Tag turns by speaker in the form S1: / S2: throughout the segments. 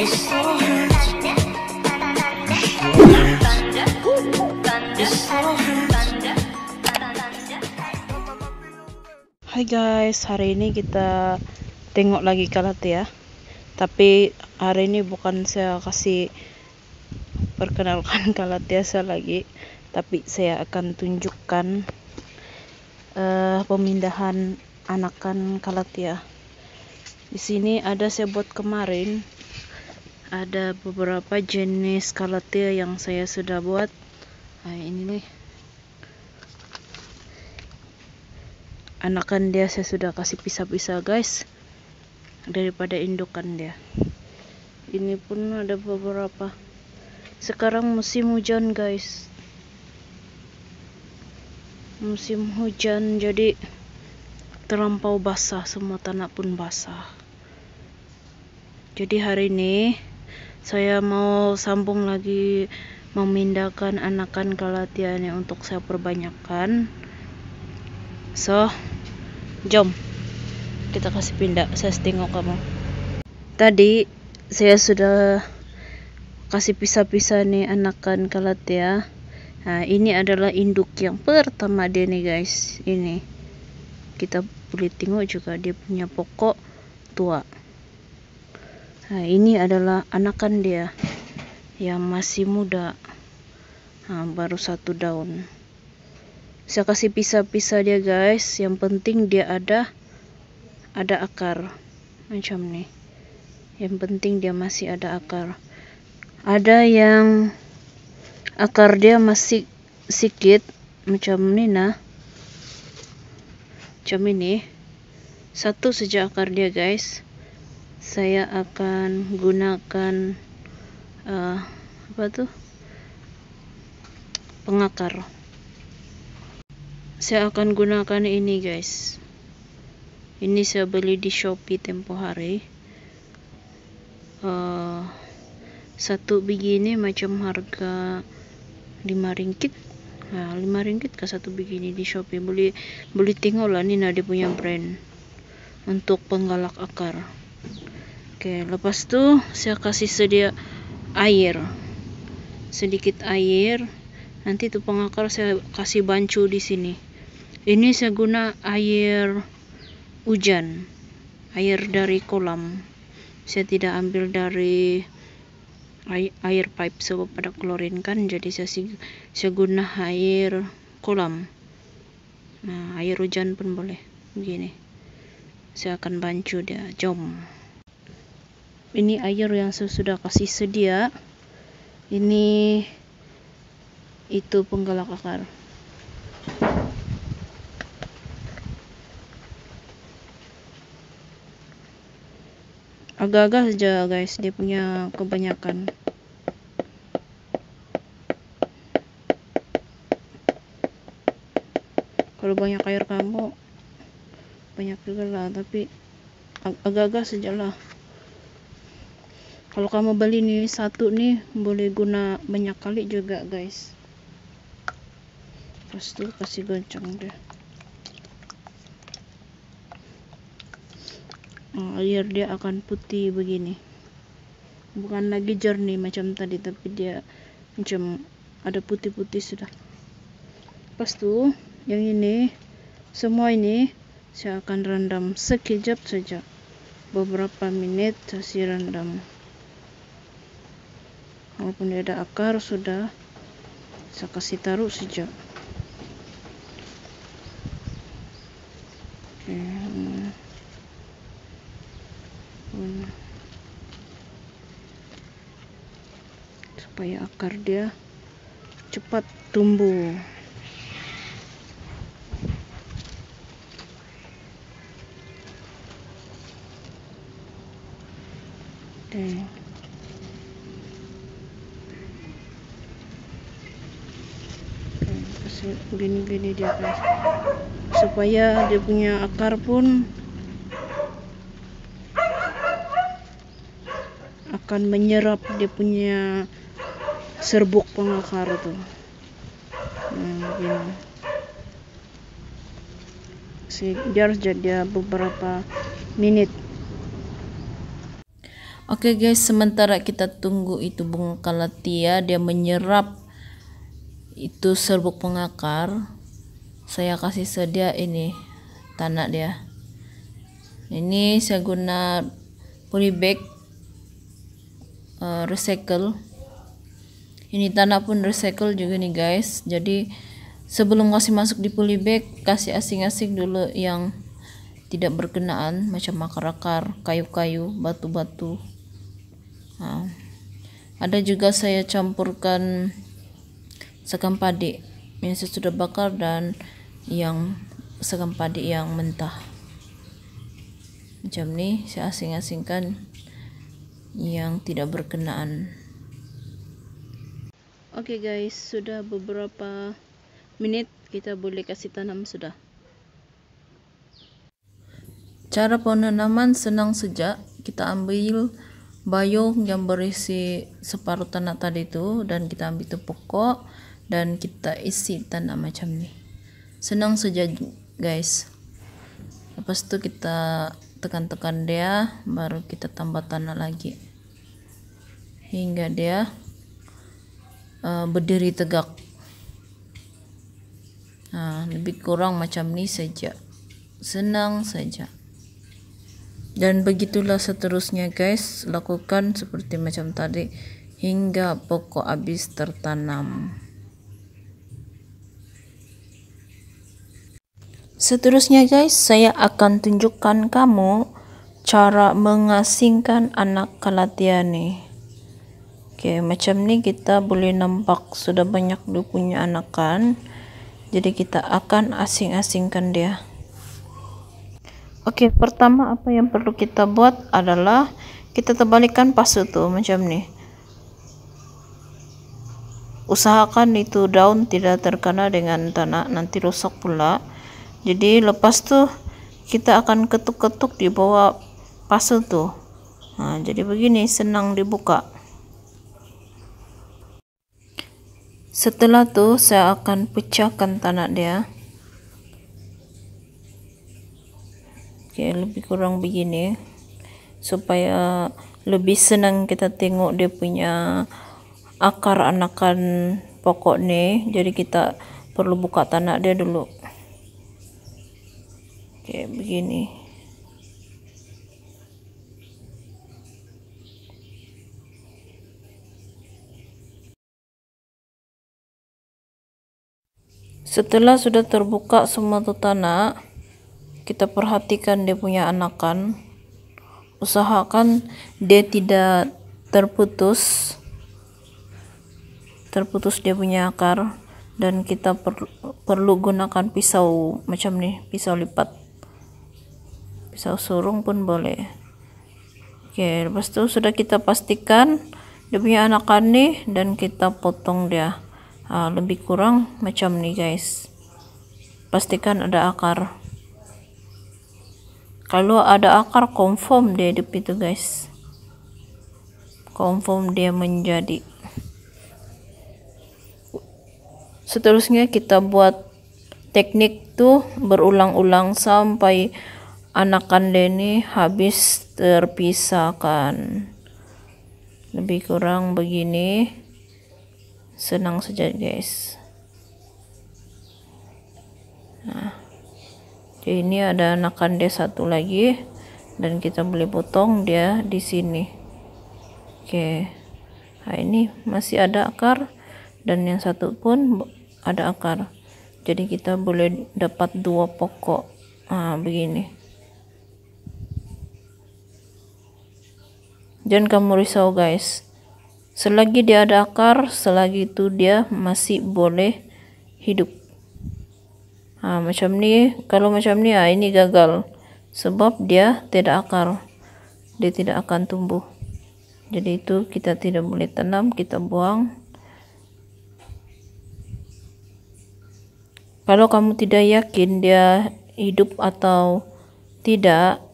S1: Hai guys, hari ini kita tengok lagi Kalatea. Tapi hari ini bukan saya kasih perkenalkan Kalatea lagi, tapi saya akan tunjukkan pemindahan anakan Kalatea. Di sini ada saya buat kemarin, ada beberapa jenis Kalatea yang saya sudah buat. Nah, ini nih. Anakan dia saya sudah kasih pisah-pisah guys, daripada indukan dia. Ini pun ada beberapa. Sekarang musim hujan guys, musim hujan, jadi terlampau basah, semua tanah pun basah. Jadi hari ini saya mau sambung lagi memindahkan anakan Kalatea ini untuk saya perbanyakkan. So, jom kita kasih pindah. Saya tengok kamu. Tadi saya sudah kasih pisah-pisah nih anakan Kalatea. Nah, ini adalah induk yang pertama dia nih guys. Ini kita boleh tengok juga dia punya pokok tua. Nah, ini adalah anakan dia yang masih muda. Nah, baru 1 daun. Saya kasih pisah-pisah dia guys. Yang penting dia ada akar macam nih. Yang penting dia masih ada akar. Ada yang akar dia masih sedikit macam ni nah. Macam ini. Satu saja akar dia guys. Saya akan gunakan pengakar. Saya akan gunakan ini guys. Ini saya beli di Shopee tempo hari. Satu biji ini macam harga 5 ringgit. Nah, 5 ringgit ke satu biji ini di Shopee. Boleh tengok lah ni dia punya brand untuk penggalak akar. Oke, lepas tu saya kasih sedia air. Sedikit air. Nanti tu pengakar saya kasih bancu di sini. Ini saya guna air hujan, air dari kolam. Saya tidak ambil dari air pipe sebab ada klorin kan, jadi saya guna air kolam. Nah, air hujan pun boleh. Begini. Saya akan bancu dia. Jom. Ini air yang saya sudah kasih sedia. Ini itu penggalak akar. Agak-agak saja guys dia punya kebanyakan. Kalau banyak air kamu banyak juga lah, tapi agak-agak saja lah. Kalau kamu beli nih satu nih boleh guna banyak kali juga guys. Terus tuh kasih goncang deh. Air dia akan putih begini, bukan lagi jernih macam tadi, tapi dia macam ada putih-putih sudah. Lepas tu yang ini, semua ini saya akan rendam sekejap saja, beberapa menit saya rendam. Walaupun dia ada akar sudah saya kasih taruh saja. Supaya akar dia cepat tumbuh. Kasih gini-gini dia guys, supaya dia punya akar pun akan menyerap dia punya serbuk pengakar tuh. Begini. Biar jadi beberapa menit. Oke guys, sementara kita tunggu itu bunga kalatia dia menyerap itu serbuk pengakar, saya kasih sedia ini tanah dia. Ini saya guna polybag recycle. Ini tanah pun recycle juga nih guys. Jadi sebelum kasih masuk di polybag, kasih asing-asing dulu yang tidak berkenaan, macam akar-akar, kayu-kayu, batu-batu. Nah, ada juga saya campurkan sekam padi yang saya sudah bakar dan yang sekam padi yang mentah. Macam ini saya asing-asingkan yang tidak berkenaan. Oke guys, sudah beberapa menit kita boleh kasih tanam sudah. Cara penanaman senang saja. Kita ambil bayung yang berisi separuh tanah tadi itu dan kita ambil itu pokok dan kita isi tanah macam ini. Senang saja guys. Lepas itu kita tekan-tekan dia, baru kita tambah tanah lagi hingga dia berdiri tegak. Nah, lebih kurang macam ini saja. Senang saja. Dan begitulah seterusnya guys, lakukan seperti macam tadi hingga pokok habis tertanam. Seterusnya guys, saya akan tunjukkan kamu cara mengasingkan anak kalatia nih. Oke, macam ni kita boleh nampak sudah banyak dia punya anakan. Jadi kita akan asing-asingkan dia. Oke, pertama apa yang perlu kita buat adalah kita terbalikan pasu tuh macam ni. Usahakan itu daun tidak terkena dengan tanah, nanti rusak pula. Jadi lepas tuh kita akan ketuk-ketuk di bawah pasu tuh. Nah, jadi begini, senang dibuka. Setelah tuh saya akan pecahkan tanah dia. Oke, lebih kurang begini supaya lebih senang kita tengok dia punya akar anakan pokok nih. Jadi kita perlu buka tanah dia dulu. Oke, begini. Setelah sudah terbuka semua tuh tanah, kita perhatikan dia punya anakan. Usahakan dia tidak terputus dia punya akar, dan kita perlu gunakan pisau macam ni, pisau lipat, pisau surung pun boleh. Oke, lepas itu sudah kita pastikan dia punya anakan nih dan kita potong dia. Lebih kurang macam ni guys. Pastikan ada akar. Kalau ada akar, confirm dia hidup itu guys. Confirm dia menjadi. Seterusnya kita buat teknik tuh berulang-ulang sampai anakan dia ini habis terpisahkan. Lebih kurang begini. Senang saja guys. Nah, jadi ini ada anakan dia satu lagi dan kita boleh potong dia di sini. Oke. Nah, ini masih ada akar dan yang satu pun ada akar. Jadi kita boleh dapat dua pokok. Begini. Jangan kamu risau guys. Selagi dia ada akar, selagi itu dia masih boleh hidup. Macam ni, kalau macam ni ini gagal sebab dia tidak akar, dia tidak akan tumbuh. Jadi itu kita tidak boleh tanam, kita buang. Kalau kamu tidak yakin dia hidup atau tidak,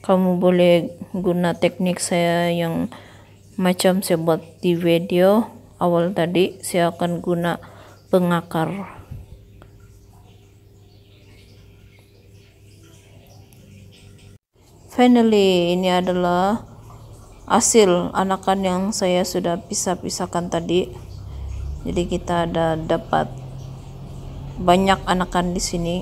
S1: kamu boleh guna teknik saya yang macam saya buat di video awal tadi. Saya akan guna pengakar. Finally, ini adalah
S2: hasil anakan yang saya sudah pisahkan tadi. Jadi kita ada dapat banyak anakan di sini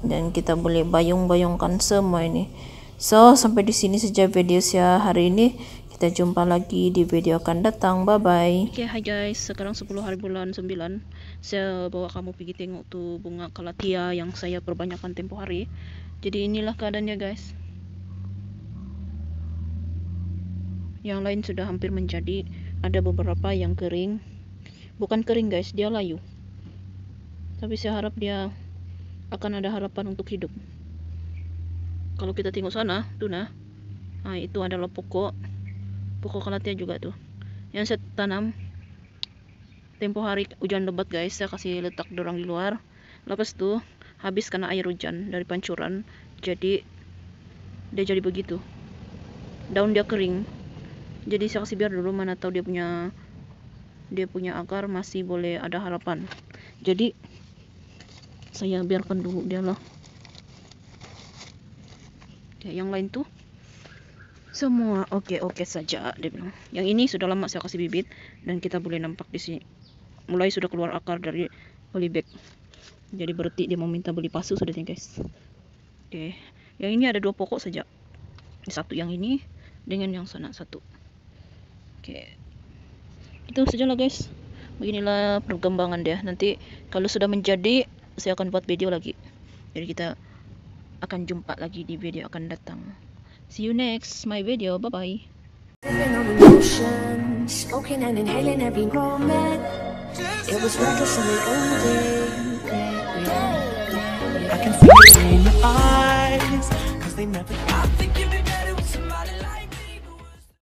S2: dan kita boleh bayung-bayungkan semua ini. So, sampai di sini saja video saya hari ini. Kita jumpa lagi di video akan datang. Bye bye.
S1: Oke, hai guys. Sekarang 10 hari bulan 9. Saya bawa kamu pergi tengok tuh bunga kalatia yang saya perbanyakkan tempo hari. Jadi inilah keadaannya, guys. Yang lain sudah hampir menjadi, ada beberapa yang kering. Bukan kering, guys, dia layu. Tapi saya harap dia akan ada harapan untuk hidup. Kalau kita tengok sana, tuh nah, itu adalah pokok kalatia juga tuh. Yang saya tanam tempo hari hujan lebat, guys. Saya kasih letak dorang di luar. Lepas tuh habis karena air hujan dari pancuran, jadi dia jadi begitu. Daun dia kering. Jadi saya kasih biar dulu, mana tahu dia punya akar masih boleh ada harapan. Jadi saya biarkan dulu dia lah. Oke, yang lain tuh semua oke saja dia bilang. Yang ini sudah lama saya kasih bibit dan kita boleh nampak di sini mulai sudah keluar akar dari polybag. Jadi berarti dia mau minta beli pasu sudah, guys. Oke, yang ini ada 2 pokok saja. Satu yang ini dengan yang sana satu. Oke, itu sajalah, guys. Beginilah perkembangan dia. Nanti kalau sudah menjadi, saya akan buat video lagi. Jadi kita akan jumpa lagi di video akan datang. See you next my video. Bye bye. Smoking and inhaling every moment. It was reckless and we owned it. I can see it in your eyes, 'cause they never